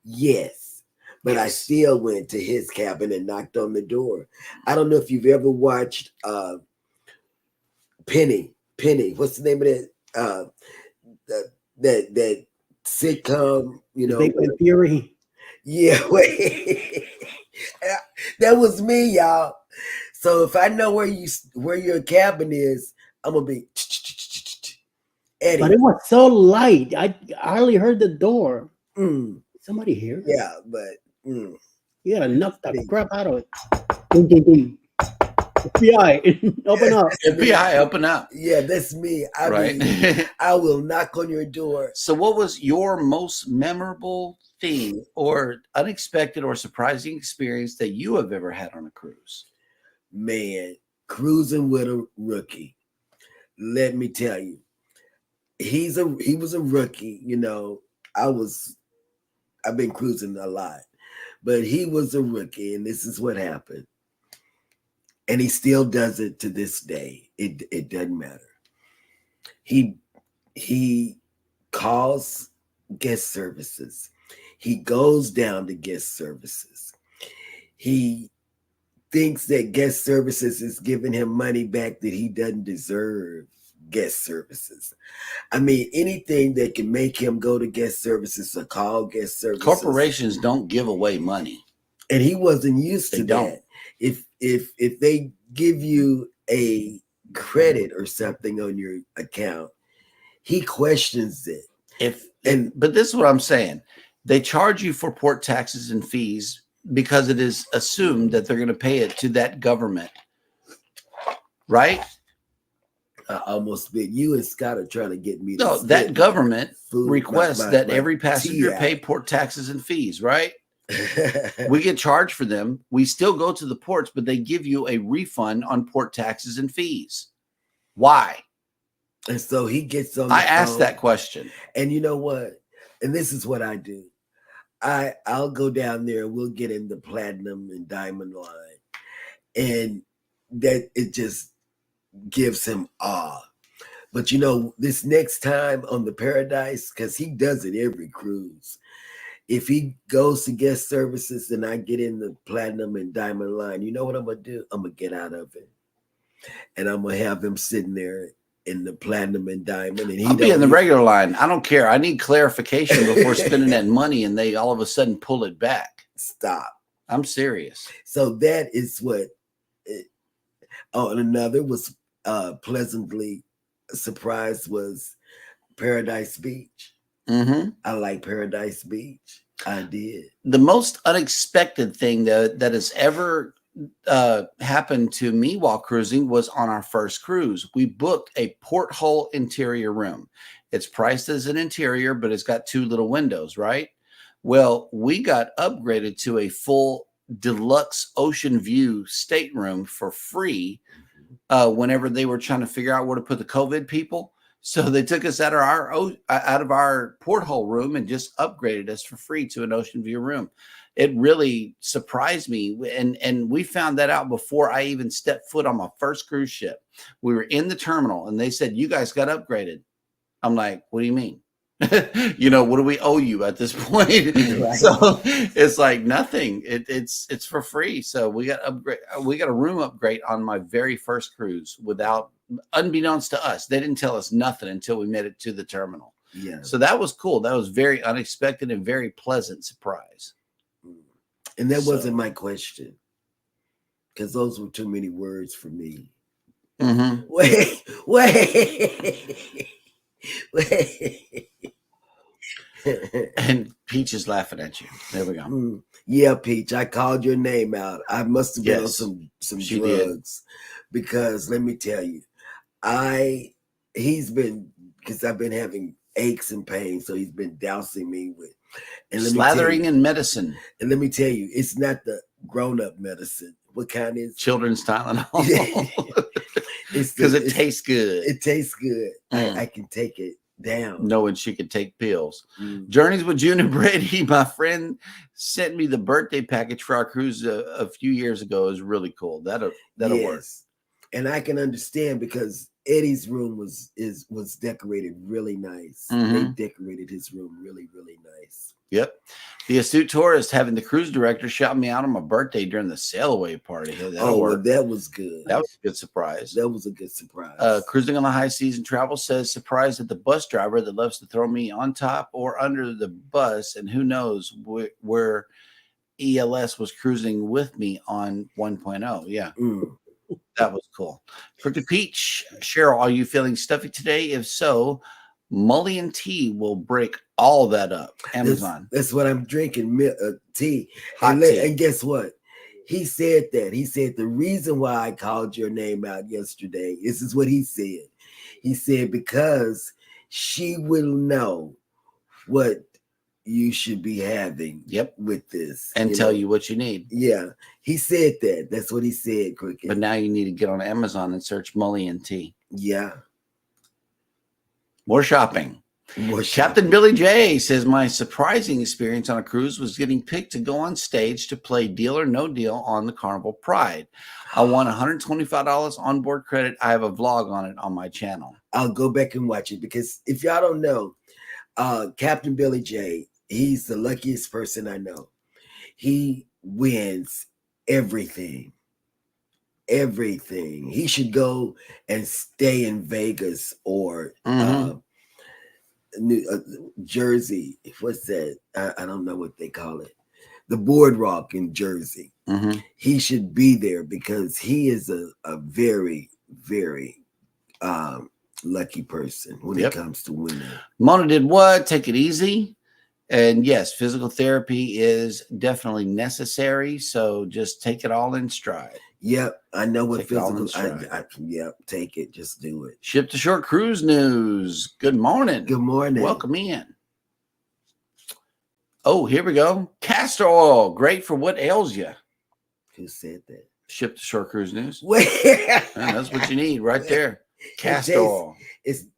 Yes. But I still went to his cabin and knocked on the door. I don't know if you've ever watched Penny. What's the name of that sitcom? You know, Big Bang Theory. Yeah, wait. That was me, y'all. So if I know where your cabin is, I'm gonna be Eddie. But it was so light. I hardly heard the door. Somebody here? Yeah, but you gotta knock the crap out of it. Ding, ding, ding. FBI, open up. FBI, open up. Yeah, that's me. I mean, I will knock on your door. So what was your most memorable thing or unexpected or surprising experience that you have ever had on a cruise? Man, cruising with a rookie. Let me tell you. He was a rookie, you know. I've been cruising a lot. But he was a rookie, and this is what happened. And he still does it to this day. It doesn't matter. He calls guest services. He goes down to guest services. He thinks that guest services is giving him money back that he doesn't deserve guest services. I mean, anything that can make him go to guest services or call guest services. Corporations don't give away money. And he wasn't used to that. If they give you a credit or something on your account, he questions it. But this is what I'm saying. They charge you for port taxes and fees because it is assumed that they're going to pay it to that government. Right? Almost bit. You and Scott are trying to get me to that government requests that my every passenger pay port taxes and fees, right? We get charged for them. We still go to the ports, but they give you a refund on port taxes and fees. Why? And so he gets on the I asked phone, that question. and you know what? And this is what I do. I'll go down there and we'll get in the platinum and diamond line. And that it just gives him awe. But you know, this next time on the Paradise, because he does it every cruise. If he goes to guest services and I get in the platinum and diamond line, you know what I'm gonna do? I'm gonna get out of it. And I'm gonna have him sitting there in the platinum and diamond, and I'll be in the regular line. I don't care. I need clarification before spending that money, and they all of a sudden pull it back. Stop. I'm serious. So that is what. And another was pleasantly surprised was Paradise Beach. Mm-hmm. I like Paradise Beach. I did. The most unexpected thing that has ever happened to me while cruising was on our first cruise. We booked a porthole interior room. It's priced as an interior, but it's got 2 little windows, right? Well, we got upgraded to a full deluxe ocean view stateroom for free whenever they were trying to figure out where to put the COVID people. So they took us out of our porthole room and just upgraded us for free to an ocean view room. It really surprised me. And we found that out before I even stepped foot on my first cruise ship. We were in the terminal and they said, "You guys got upgraded." I'm like, "What do you mean?" You know, what do we owe you at this point? Right. So it's like nothing. It's for free. So we got a room upgrade on my very first cruise unbeknownst to us. They didn't tell us nothing until we made it to the terminal. Yeah. So that was cool. That was very unexpected and very pleasant surprise. And that wasn't my question, because those were too many words for me. Mm-hmm. Wait. And Peach is laughing at you. There we go. Yeah, Peach, I called your name out. I must have been on some drugs, because let me tell you, because I've been having aches and pains, so he's been dousing me with slathering in medicine. And let me tell you, it's not the grown-up medicine. What kind is children's Tylenol? Because it tastes good. It tastes good. I can take it down. Knowing she could take pills. Journeys with June and Brady. My friend sent me the birthday package for our cruise a few years ago. It was really cool. That'll work. And I can understand, because Eddie's room was decorated really nice. Mm-hmm. They decorated his room really, really nice. Yep. The astute tourist having the cruise director shout me out on my birthday during the sail away party. Well, that was good. That was a good surprise. That was a good surprise. Cruising on the high seas and travel says, surprised at the bus driver that loves to throw me on top or under the bus. And who knows where ELS was cruising with me on 1.0. Yeah. That was cool. Crooked Peach, Cheryl, are you feeling stuffy today? If so, Mullion tea will break all that up. Amazon. That's what I'm drinking, tea. Hot tea. And guess what? He said that. He said the reason why I called your name out yesterday, this is what he said. He said, because she will know what you should be having with this. And tell you what you need. Yeah. He said that. That's what he said, Cricket. But now you need to get on Amazon and search Mullion tea. Yeah. More shopping. Captain Billy J says, my surprising experience on a cruise was getting picked to go on stage to play Deal or No Deal on the Carnival Pride. I won $125 onboard credit. I have a vlog on it on my channel. I'll go back and watch it, because if y'all don't know, Captain Billy J, he's the luckiest person I know. He wins everything. Everything. He should go and stay in Vegas or Jersey. What's that? I don't know what they call it. The Boardwalk in Jersey. He should be there, because he is a very, very lucky person when it comes to winning. Mona did what? Take it easy. And yes, physical therapy is definitely necessary. So just take it all in stride. Yep, I know what physical. Take it. Just do it. Ship to shore cruise news. Good morning. Good morning. Welcome in. Oh, here we go. Castor oil, great for what ails you. Who said that? Ship to shore cruise news. Wait. That's what you need right there. Castor oil.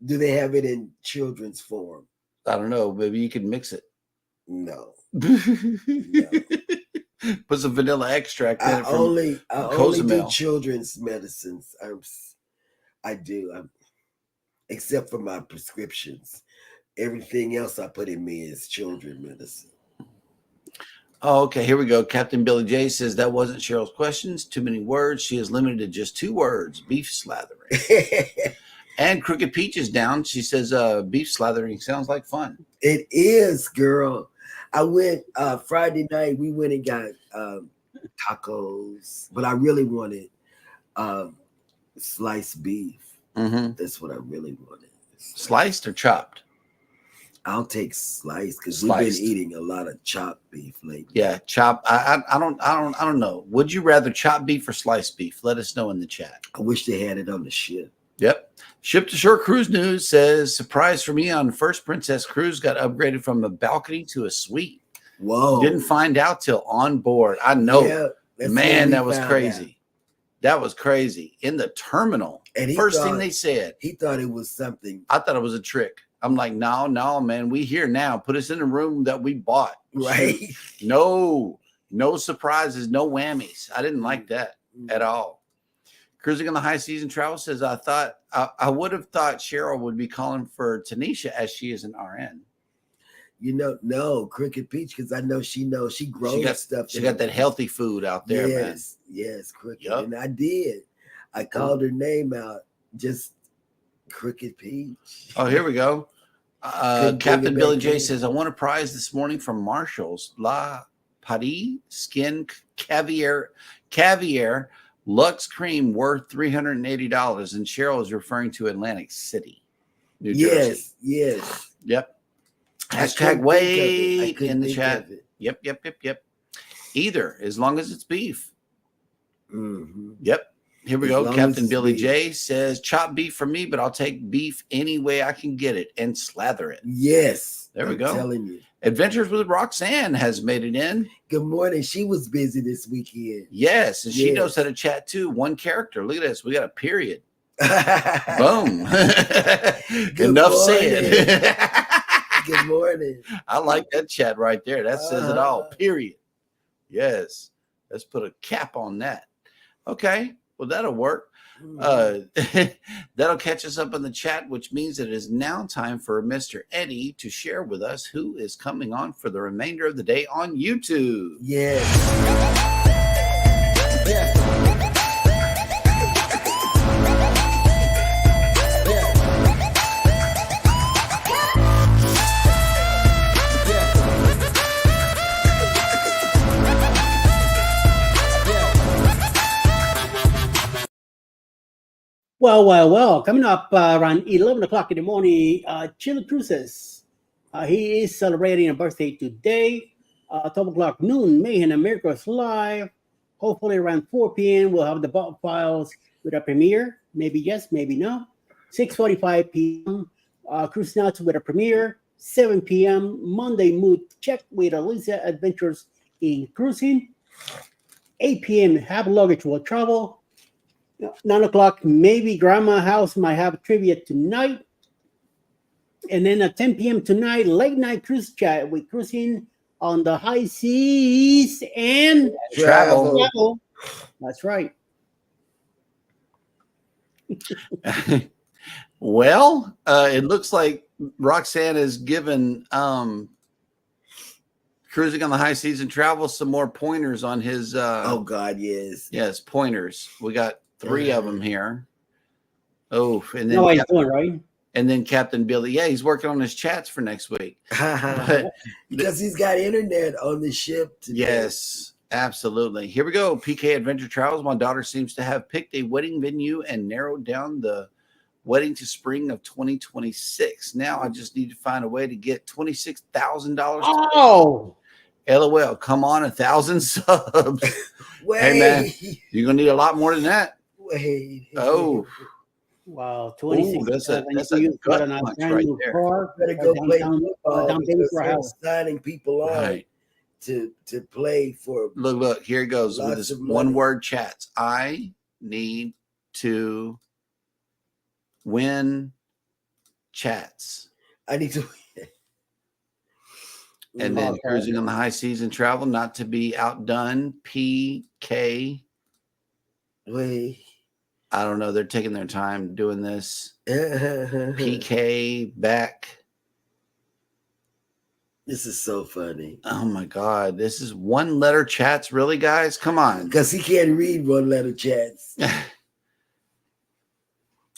Do they have it in children's form? I don't know. Maybe you can mix it. No. Put some vanilla extract in it. I only do Cozumel. children's medicines. I do. Except for my prescriptions. Everything else I put in me is children medicine. Oh, okay. Here we go. Captain Billy J says that wasn't Cheryl's questions. Too many words. She is limited to just 2 words: beef slathering. And Crooked Peach is down. She says beef slathering sounds like fun. It is, girl. I went Friday night. We went and got tacos, but I really wanted sliced beef. Mm-hmm. That's what I really wanted. Sliced or chopped? I'll take sliced because we've been eating a lot of chopped beef lately. Yeah, chopped. I don't know. Would you rather chopped beef or sliced beef? Let us know in the chat. I wish they had it on the ship. Yep. Ship to Shore Cruise News says, surprise for me on First Princess Cruise, got upgraded from a balcony to a suite. Whoa. Didn't find out till on board. I know. Yeah, man, that was crazy. That was crazy. In the terminal. And first thing they said. He thought it was something. I thought it was a trick. I'm like, no, man. We here now. Put us in a room that we bought. Right. No surprises, no whammies. I didn't like that at all. Cruising on the High Season Travel says, I would have thought Cheryl would be calling for Tanisha as she is an RN. No, Crooked Peach, because I know she grows stuff. She got that healthy food out there, man. Yes, Crooked. Yep. And I did. I called her name out, just Crooked Peach. Oh, here we go. Captain Billy J says, I won a prize this morning from Marshall's La Paris Skin Caviar Lux Cream worth $380. And Cheryl is referring to Atlantic City, New Jersey. Yes. Yep. Hashtag wait in the chat. Yep. Either, as long as it's beef. Mm-hmm. Yep. Here we go. Captain Billy J says, chop beef for me, but I'll take beef any way I can get it and slather it. Yes. There we go. I'm telling you. Adventures with Roxanne has made it in. Good morning. She was busy this weekend. Yes. And she knows how to chat too. One character. Look at this. We got a period. Boom. Enough said. Good morning. I like that chat right there. That says it all. Period. Yes. Let's put a cap on that. Okay. Well, that'll work. That'll catch us up in the chat, which means it is now time for Mr. Eddie to share with us who is coming on for the remainder of the day on YouTube. Yes. Well. Coming up around 11 o'clock in the morning, Chili Cruises. He is celebrating a birthday today. 12 o'clock noon, Mayhem America's live. Hopefully around 4 p.m. we'll have the Bob Files with a premiere. Maybe yes, maybe no. 6:45 p.m. Cruise Nuts with a premiere. 7 p.m. Monday Mood Check with Alicia Adventures in Cruising. 8 p.m. Have Luggage Will Travel. 9 o'clock, maybe Grandma House might have trivia tonight. And then at 10 p.m. tonight, late night cruise chat with Cruising on the High Seas and travel. That's right. Well, it looks like Roxanne has given Cruising on the High Seas and Travel some more pointers on his. Oh, God, yes. Yes, pointers. We got 3 of them here. Oh, and then he's doing right. And then Captain Billy, he's working on his chats for next week. Because he's got internet on the ship today. Yes, absolutely. Here we go. PK Adventure Travels. My daughter seems to have picked a wedding venue and narrowed down the wedding to spring of 2026. Now I just need to find a way to get $26,000. Oh, LOL. Come on, 1,000 subs. Wait. Hey man, you're gonna need a lot more than that. Wait. Oh. Wow, 26. That's a good punch right there. Car, better go play football. Signing people on to play for. Look, here it goes with this one word chats. I need to win chats. I need to. And then Okay. cruising on the high seas and travel, not to be outdone. PK. Wait. I don't know. They're taking their time doing this. This PK back. is so funny. Oh my God. This is one letter chats. Really, guys? Come on. Because he can't read one letter chats.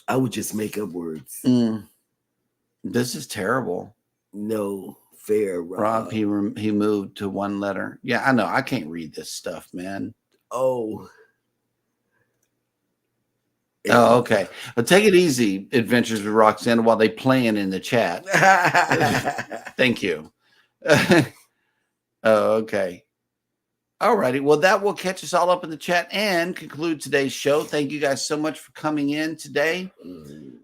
I would just make up words. This is terrible. No fair, Rob, he moved to one letter. Yeah, I know. I can't read this stuff, man. Oh. Oh, okay. Well, take it easy, Adventures with Roxanne, while they playing in the chat. Thank you. Oh, okay. All righty. Well, that will catch us all up in the chat and conclude today's show. Thank you guys so much for coming in today.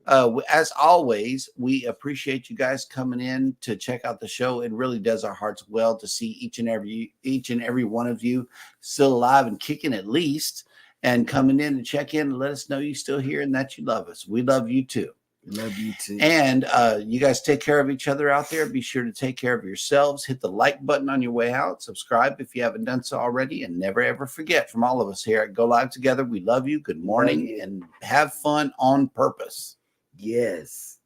As always, we appreciate you guys coming in to check out the show. It really does our hearts well to see each and every one of you still alive and kicking at least, and coming in to check in and let us know you're still here and that you love us. We love you too. Love you too. And you guys take care of each other out there. Be sure to take care of yourselves. Hit the like button on your way out. Subscribe if you haven't done so already. And never, ever forget, from all of us here at Go Live Together, we love you. Good morning and have fun on purpose. Yes.